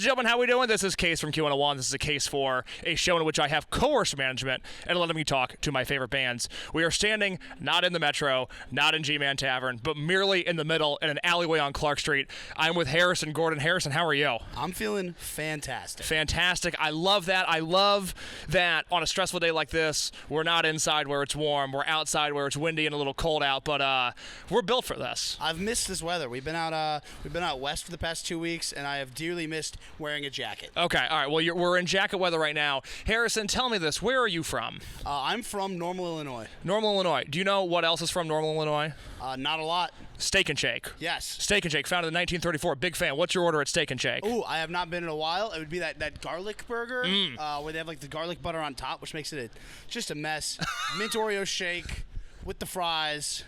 and gentlemen, how we doing? This is Case from Q101. This is A Case For, a show in which I have coerced management and letting me talk to my favorite bands. We are standing not in the Metro, not in Gman Tavern, but merely in the middle in an alleyway on Clark Street. I'm with Harrison Gordon. Harrison, how are you? I'm feeling fantastic. Fantastic. I love that. I love that on a stressful day like this, we're not inside where it's warm. We're outside where it's windy and a little cold out, but we're built for this. I've missed this weather. We've been out west for the past 2 weeks, and I have dearly missed wearing a jacket. Okay, all right. Well, we're in jacket weather right now. Harrison, tell me this. Where are you from? I'm from Normal, Illinois. Normal, Illinois. Do you know what else is from Normal, Illinois? Not a lot. Steak and Shake. Yes. Steak and Shake, founded in 1934. Big fan. What's your order at Steak and Shake? Ooh, I have not been in a while. It would be that garlic burger where they have like the garlic butter on top, which makes it just a mess. Mint Oreo shake with the fries.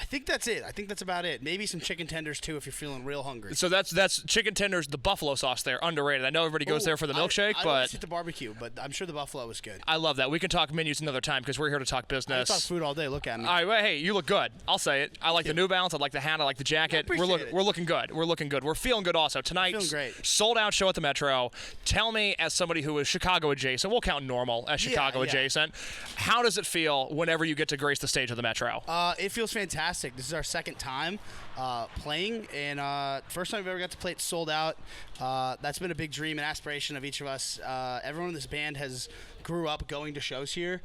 I think that's it. I think that's about it. Maybe some chicken tenders, too, if you're feeling real hungry. So that's chicken tenders, the buffalo sauce there, underrated. I know everybody goes there for the milkshake, I but... I eat the barbecue, but I'm sure the buffalo was good. I love that. We can talk menus another time because we're here to talk business. I can talk food all day. Look at me. All right, well, hey, you look good. I'll say it. I like the New Balance. I like the hat. I like the jacket. We're looking good. We're looking good. We're feeling good also. Tonight's sold-out show at the Metro. Tell me, as somebody who is Chicago adjacent, we'll count Normal as Chicago adjacent, how does it feel whenever you get to grace the stage of the Metro? It feels fantastic. This is our second time playing, and first time we've ever got to play it sold out. That's been a big dream and aspiration of each of us. Everyone in this band has grew up going to shows here,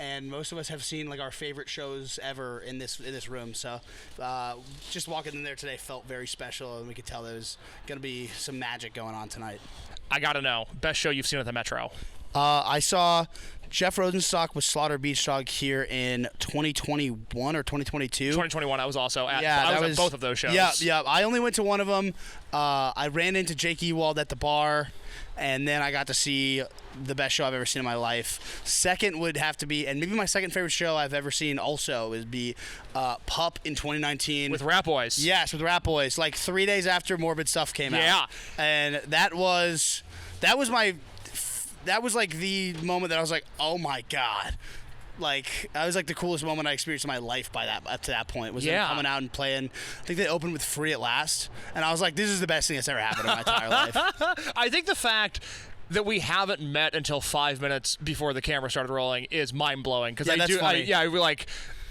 and most of us have seen like our favorite shows ever in this room. So just walking in there today felt very special, and we could tell there's going to be some magic going on tonight. I gotta know, best show you've seen at the Metro? I saw Jeff Rosenstock with Slaughter Beach Dog here in 2021 or 2022. 2021, I was also at. Yeah, I was at both of those shows. Yeah. I only went to one of them. I ran into Jake Ewald at the bar, and then I got to see the best show I've ever seen in my life. Second would have to be, and maybe my second favorite show I've ever seen also would be Pup in 2019. With Rat Boys. Yes, with Rat Boys. Like 3 days after Morbid Stuff came out. Yeah. And that was like the moment that I was like, oh my God. Like, that was like the coolest moment I experienced in my life up to that point. Was them coming out and playing. I think they opened with Free at Last. And I was like, this is the best thing that's ever happened in my entire life. I think the fact that we haven't met until 5 minutes before the camera started rolling is mind-blowing. Because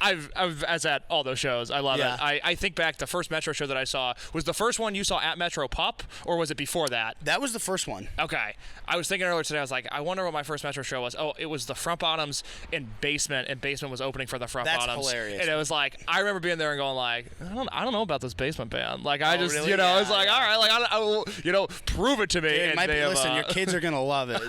I was at all those shows. I love it. I think back, the first Metro show that I saw, was the first one you saw at Metro Pup, or was it before that? That was the first one. Okay. I was thinking earlier today, I was like, I wonder what my first Metro show was. Oh, it was the Front Bottoms in Basement, and Basement was opening for the Front Bottoms. That's hilarious. And it was like, I remember being there and going like, I don't know about this Basement band. Like, I just, really? I was like, all right, like, prove it to me. Dude, listen, your kids are going to love it.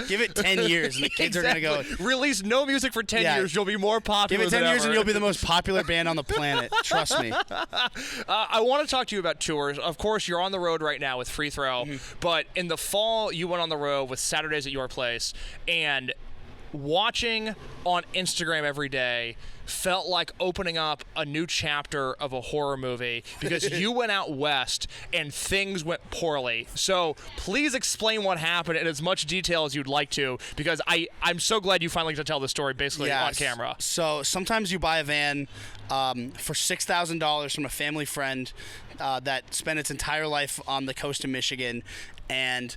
Give it 10 years, and the kids are going to go. Release no music for 10 years, you'll be more popular. Give it 10 years and you'll be the most popular band on the planet. Trust me. I want to talk to you about tours. Of course, you're on the road right now with Free Throw, but in the fall, you went on the road with Saturdays at Your Place, and watching on Instagram every day felt like opening up a new chapter of a horror movie because you went out west and things went poorly. So please explain what happened in as much detail as you'd like to, because I'm so glad you finally get to tell the story basically on camera. So sometimes you buy a van for $6,000 from a family friend that spent its entire life on the coast of Michigan, and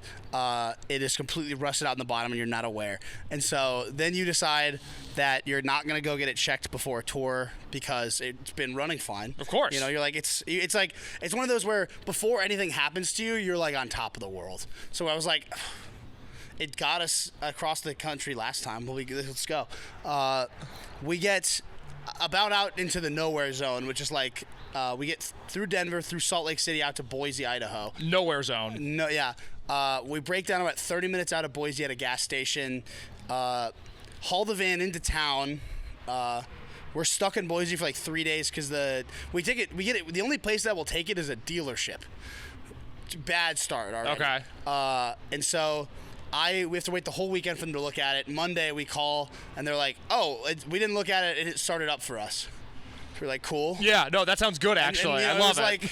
it is completely rusted out in the bottom and you're not aware. And so then you decide that you're not going to go get it checked before a tour because it's been running fine. Of course. You're like, it's one of those where before anything happens to you, you're like on top of the world. So I was like, it got us across the country last time. Let's go. We get about out into the nowhere zone, which is like, we get through Denver, through Salt Lake City, out to Boise, Idaho. Nowhere zone. No, yeah. We break down about 30 minutes out of Boise at a gas station, haul the van into town. We're stuck in Boise for like 3 days because the only place that will take it is a dealership. Bad start already. Okay. And so we have to wait the whole weekend for them to look at it. Monday we call and they're like, "Oh, we didn't look at it and it started up for us." So we're like, "Cool." Yeah, no, that sounds good actually. And I love it. Like,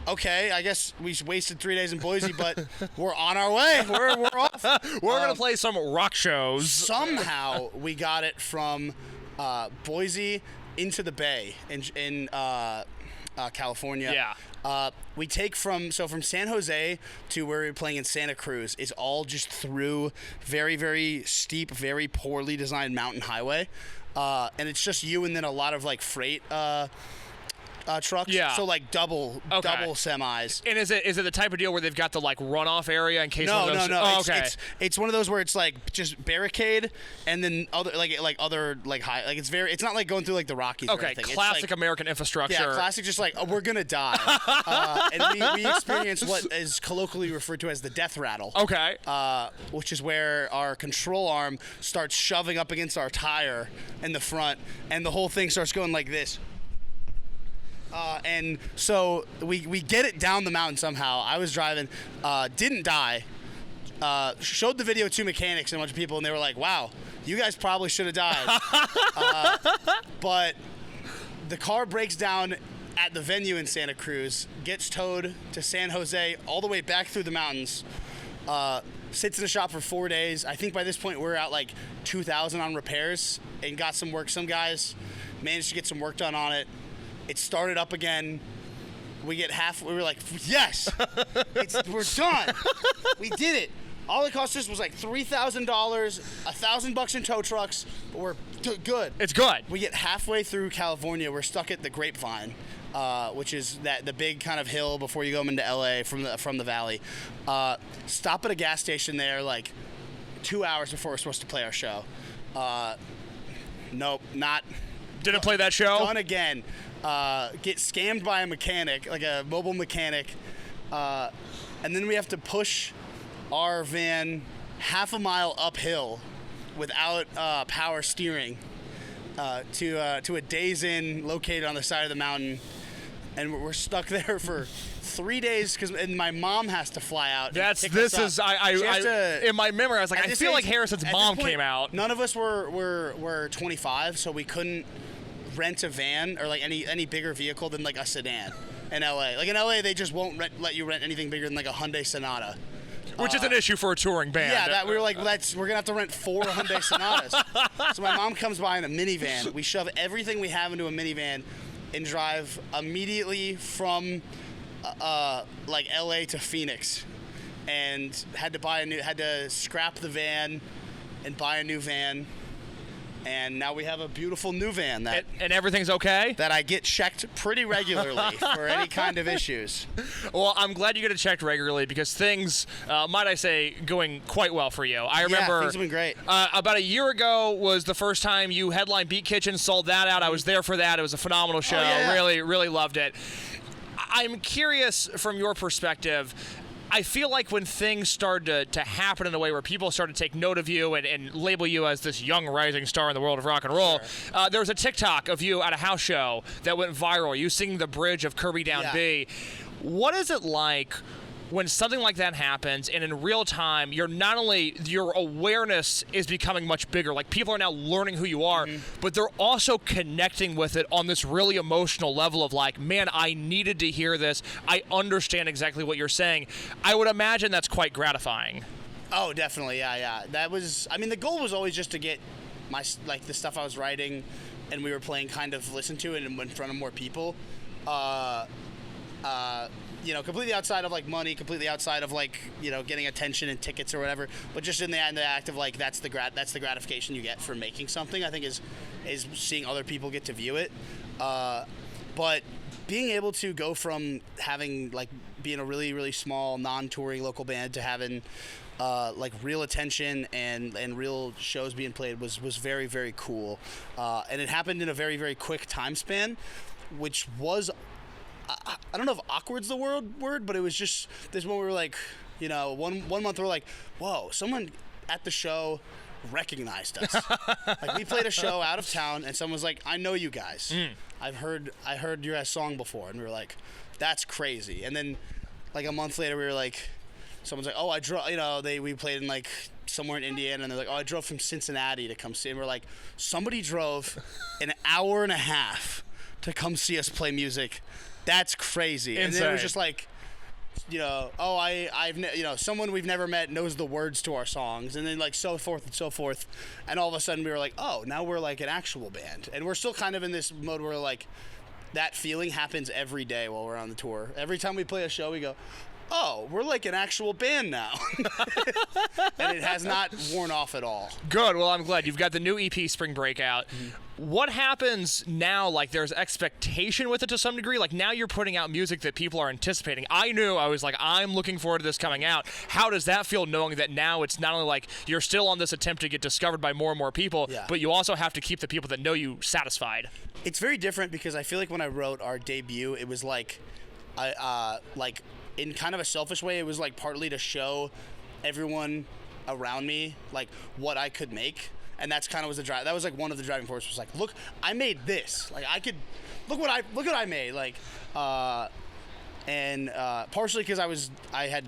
okay, I guess we wasted 3 days in Boise, but we're on our way. We're off. We're gonna play some rock shows. Somehow we got it from Boise into the Bay in California. Yeah. We take from San Jose to where we were playing in Santa Cruz is all just through very, very steep, very poorly designed mountain highway. And it's just you and then a lot of like freight trucks. Yeah. So like double semis. And is it the type of deal where they've got the like runoff area in case one of those? No. Oh, It's one of those where it's like just barricade and then other high, like it's not like going through like the Rockies. Okay, or anything. classic it's like, American infrastructure. Yeah, classic. Just like we're gonna die, and we experience what is colloquially referred to as the death rattle. Okay. Which is where our control arm starts shoving up against our tire in the front, and the whole thing starts going like this. And so we get it down the mountain somehow. I was driving, didn't die. Showed the video to mechanics and a bunch of people, and they were like, "Wow, you guys probably should have died." But the car breaks down at the venue in Santa Cruz, gets towed to San Jose, all the way back through the mountains. Sits in the shop for 4 days. I think by this point we're at like 2,000 on repairs and got some work. Some guys managed to get some work done on it. It started up again. We were like, yes, we're done. We did it. All it cost us was like $3,000, $1,000 in tow trucks, but we're good. It's good. We get halfway through California. We're stuck at the Grapevine, which is the big kind of hill before you go into LA from the valley. Stop at a gas station there like 2 hours before we're supposed to play our show. Nope, not. Didn't play that show? Done again. Get scammed by a mechanic, like a mobile mechanic, and then we have to push our van half a mile uphill without power steering to a Days Inn located on the side of the mountain, and we're stuck there for 3 days and my mom has to fly out. In my memory I was like, I feel like Harrison's mom came out. None of us were 25, so we couldn't rent a van or like any bigger vehicle than like a sedan in LA. Like in LA, they just won't let you rent anything bigger than like a Hyundai Sonata, which is an issue for a touring band. Yeah, we were like, we're gonna have to rent 4 Hyundai Sonatas. So my mom comes by in a minivan. We shove everything we have into a minivan and drive immediately from like LA to Phoenix, and had to scrap the van and buy a new van. And now we have a beautiful new van and everything's okay? That I get checked pretty regularly for any kind of issues. Well, I'm glad you get it checked regularly because things, might I say, going quite well for you. I remember things have been great. About a year ago was the first time you headlined Beat Kitchen, sold that out. I was there for that. It was a phenomenal show. Really, really loved it. I'm curious from your perspective. I feel like when things started to happen in a way where people started to take note of you and label you as this young rising star in the world of rock and roll, there was a TikTok of you at a house show that went viral, you singing the bridge of Kirby Down B. What is it like when something like that happens and in real time your awareness is becoming much bigger, like people are now learning who you are, but they're also connecting with it on this really emotional level of like, man, I needed to hear this, I understand exactly what you're saying. I would imagine that's quite gratifying. Oh, definitely. Yeah. That was, I mean, the goal was always just to get the stuff I was writing and we were playing kind of listened to it in front of more people. Completely outside of like money, completely outside of like, getting attention and tickets or whatever, but just in the act of like, that's the gratification you get for making something, I think is seeing other people get to view it. But being able to go from having like being a really, really small non-touring local band to having like real attention and real shows being played was very, very cool. And it happened in a very, very quick time span, which was, I don't know if awkward's the word, but it was just this one we were like, one month we were like, whoa, someone at the show recognized us. Like we played a show out of town and someone was like, I know you guys. I heard your guys' song before, and we were like, that's crazy. And then like a month later we were like, someone's like, oh, I drove, we played in like somewhere in Indiana, and they're like, oh, I drove from Cincinnati to come see. And we're like, somebody drove an hour and a half to come see us play music. That's crazy. Insane. And then it was just like, someone we've never met knows the words to our songs, and then like so forth and so forth. And all of a sudden we were like, oh, now we're like an actual band. And we're still kind of in this mode where like, that feeling happens every day while we're on the tour. Every time we play a show, we go, oh, we're like an actual band now. And it has not worn off at all. Good. Well, I'm glad. You've got the new EP, Spring Breakout. What happens now? Like, there's expectation with it to some degree. Like, now you're putting out music that people are anticipating. I was like, I'm looking forward to this coming out. How does that feel, knowing that now it's not only like you're still on this attempt to get discovered by more and more people, but you also have to keep the people that know you satisfied? It's very different because I feel like when I wrote our debut, it was like, like in kind of a selfish way, it was like partly to show everyone around me like what I could make. And that's kind of was the drive. That was like one of the driving forces. Was like, look, I made this. Like, I could look what I made. Like, and partially because I had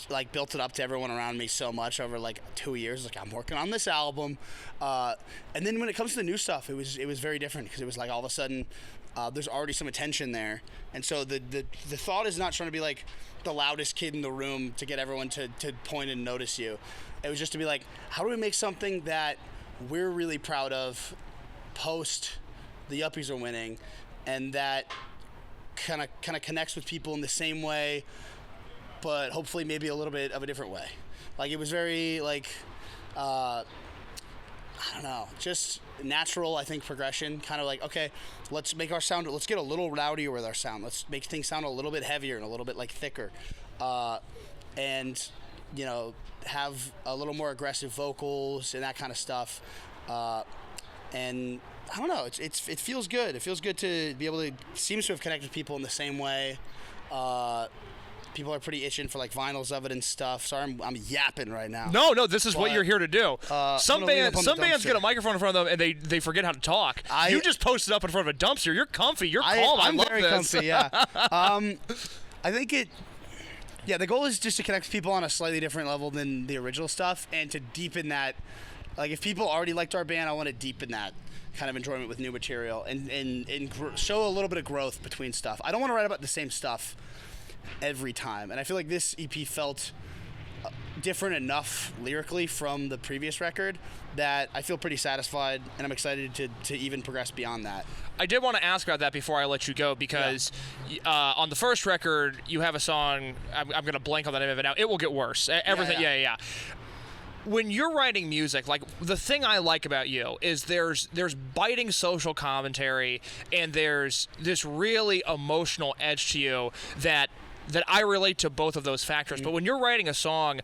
like built it up to everyone around me so much over like 2 years. Like, I'm working on this album, and then when it comes to the new stuff, it was very different because it was like all of a sudden there's already some attention there, and so the thought is not trying to be like the loudest kid in the room to get everyone to point and notice you. It was just to be like, how do we make something that we're really proud of post the Yuppies are winning, and that kind of connects with people in the same way, but hopefully maybe a little bit of a different way. Like, it was very like I don't know, just natural, I think, progression. Kind of like, okay, let's make our sound, let's get a little rowdier with our sound. Let's make things sound a little bit heavier and a little bit like thicker, and you know, have a little more aggressive vocals and that kind of stuff. And I don't know, it feels good. It feels good to be able to, seems to have connected people in the same way. People are pretty itching for like vinyls of it and stuff. Sorry, I'm yapping right now. No, this is what you're here to do. Some bands get a microphone in front of them and they forget how to talk. You just posted up in front of a dumpster. You're comfy. You're calm. I'm love very this. comfy. Yeah. I think the goal is just to connect people on a slightly different level than the original stuff, and to deepen that. Like, if people already liked our band, I want to deepen that kind of enjoyment with new material and show a little bit of growth between stuff. I don't want to write about the same stuff every time, and I feel like this EP felt different enough lyrically from the previous record that I feel pretty satisfied, and I'm excited to even progress beyond that. I did want to ask about that before I let you go, because on the first record, you have a song, I'm going to blank on the name of it now, It Will Get Worse. Everything, yeah. When you're writing music, like, the thing I like about you is there's biting social commentary, and there's this really emotional edge to you that I relate to both of those factors. But when you're writing a song,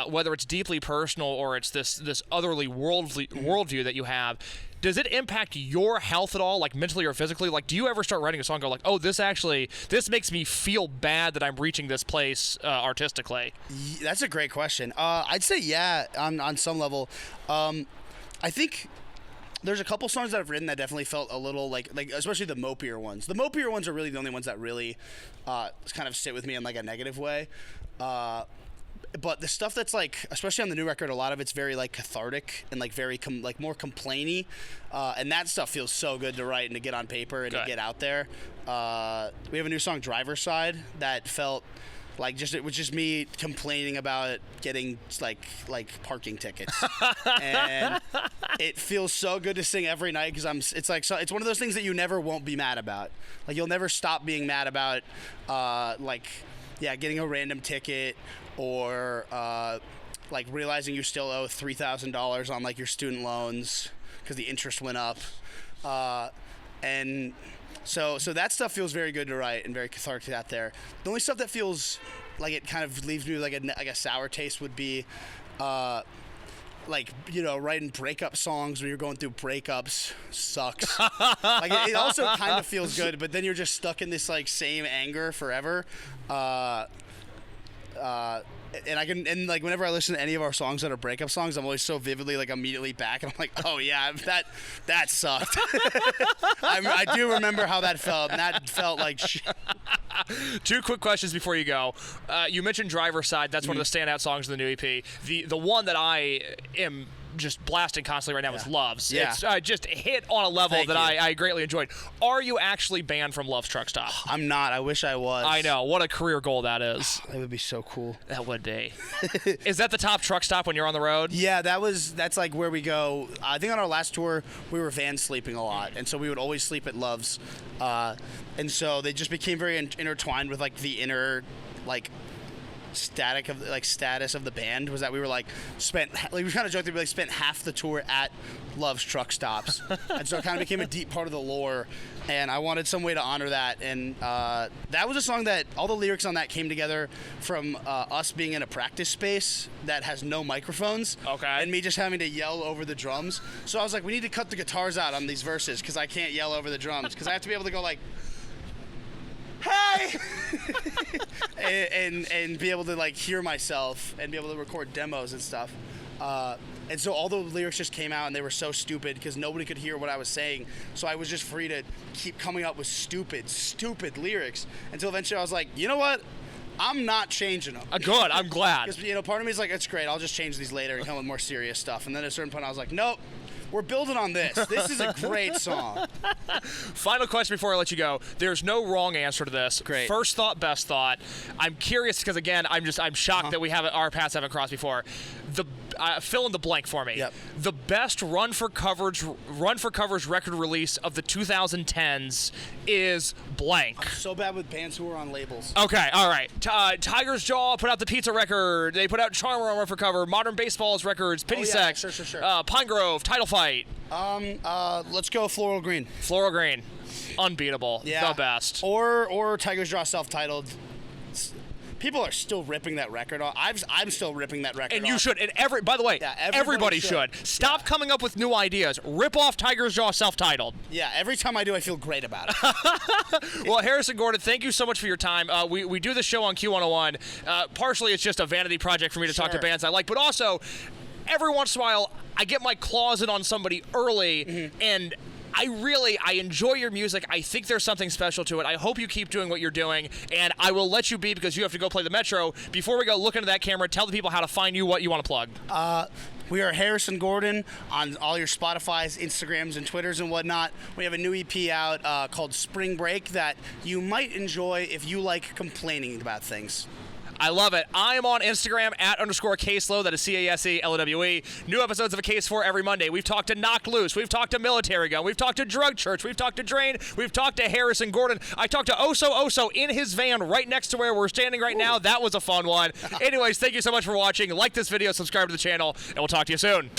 whether it's deeply personal or it's this otherly worldview that you have, does it impact your health at all, like mentally or physically? Like, do you ever start writing a song and go like, oh, this makes me feel bad that I'm reaching this place artistically? That's a great question. I'd say yeah, on some level. I think there's a couple songs that I've written that definitely felt a little like especially the mopier ones. The mopier ones are really the only ones that really kind of sit with me in like a negative way. But the stuff that's like, especially on the new record, a lot of it's very like cathartic and like very more complainy, and that stuff feels so good to write and to get on paper and to get out there. We have a new song, Driver's Side, that felt like it was just me complaining about getting like parking tickets, and it feels so good to sing every night because it's one of those things that you never won't be mad about. Like, you'll never stop being mad about getting a random ticket, or like realizing you still owe $3,000 on like your student loans because the interest went up, and so that stuff feels very good to write and very cathartic out there. The only stuff that feels like it kind of leaves me with like a sour taste would be like, you know, writing breakup songs when you're going through breakups sucks. Like, it also kind of feels good, but then you're just stuck in this like same anger forever. And like whenever I listen to any of our songs that are breakup songs, I'm always so vividly like immediately back, and I'm like, oh yeah, that sucked. I do remember how that felt, and that felt like shit. Two quick questions before you go. You mentioned Driver's Side. That's one of the standout songs of the new EP. The one that I am just blasting constantly right now is Loves. Yeah. It's just hit on a level Thank that you. I greatly enjoyed. Are you actually banned from Love's Truck Stop? I'm not. I wish I was. I know. What a career goal that is. That would be so cool. That would be. Is that the top truck stop when you're on the road? Yeah, that's like where we go. I think on our last tour, we were van sleeping a lot, and so we would always sleep at Love's. And so they just became very intertwined with like the inner like status of the band was that we were like we kind of joked that we like spent half the tour at Love's truck stops, and so it kind of became a deep part of the lore. And I wanted some way to honor that, and that was a song that all the lyrics on that came together from us being in a practice space that has no microphones, and me just having to yell over the drums. So I was like, we need to cut the guitars out on these verses because I can't yell over the drums because I have to be able to go like, hey, and be able to like hear myself and be able to record demos and stuff. And so all the lyrics just came out and they were so stupid because nobody could hear what I was saying. So I was just free to keep coming up with stupid lyrics until eventually I was like, you know what? I'm not changing them. Good. I'm glad. Because, part of me is like, it's great. I'll just change these later and come with more serious stuff. And then at a certain point I was like, nope. We're building on this. This is a great song. Final question before I let you go. There's no wrong answer to this. Great. First thought, best thought. I'm curious because again, I'm shocked that our paths haven't crossed before. Fill in the blank for me. Yep. The best run for coverage record release of the 2010s is blank. I'm so bad with bands who are on labels. Okay, all right. Tiger's Jaw put out the Pizza record. They put out Charmer on Run for Cover. Modern Baseball's records. Pity Sex. Sure. Pine Grove. Title Fight. Let's go Floral Green. Floral Green. Unbeatable. Yeah. The best. Or Tiger's Jaw self-titled. People are still ripping that record off. I'm still ripping that record off. And you should. And by the way, everybody should. Stop coming up with new ideas. Rip off Tiger's Jaw self-titled. Yeah, every time I do, I feel great about it. Well, Harrison Gordon, thank you so much for your time. We do the show on Q101. Partially, it's just a vanity project for me to talk to bands I like, but also, every once in a while, I get my claws in on somebody early, and I enjoy your music. I think there's something special to it. I hope you keep doing what you're doing, and I will let you be because you have to go play the Metro. Before we go, look into that camera. Tell the people how to find you, what you want to plug. We are Harrison Gordon on all your Spotifys, Instagrams, and Twitters and whatnot. We have a new EP out called Spring Break that you might enjoy if you like complaining about things. I love it. I am on Instagram @_Case Lowe. That is CASELOWE. New episodes of A Case For every Monday. We've talked to Knocked Loose. We've talked to Military Gun. We've talked to Drug Church. We've talked to Drain. We've talked to Harrison Gordon. I talked to Oso in his van right next to where we're standing right now. That was a fun one. Anyways, thank you so much for watching. Like this video, subscribe to the channel, and we'll talk to you soon.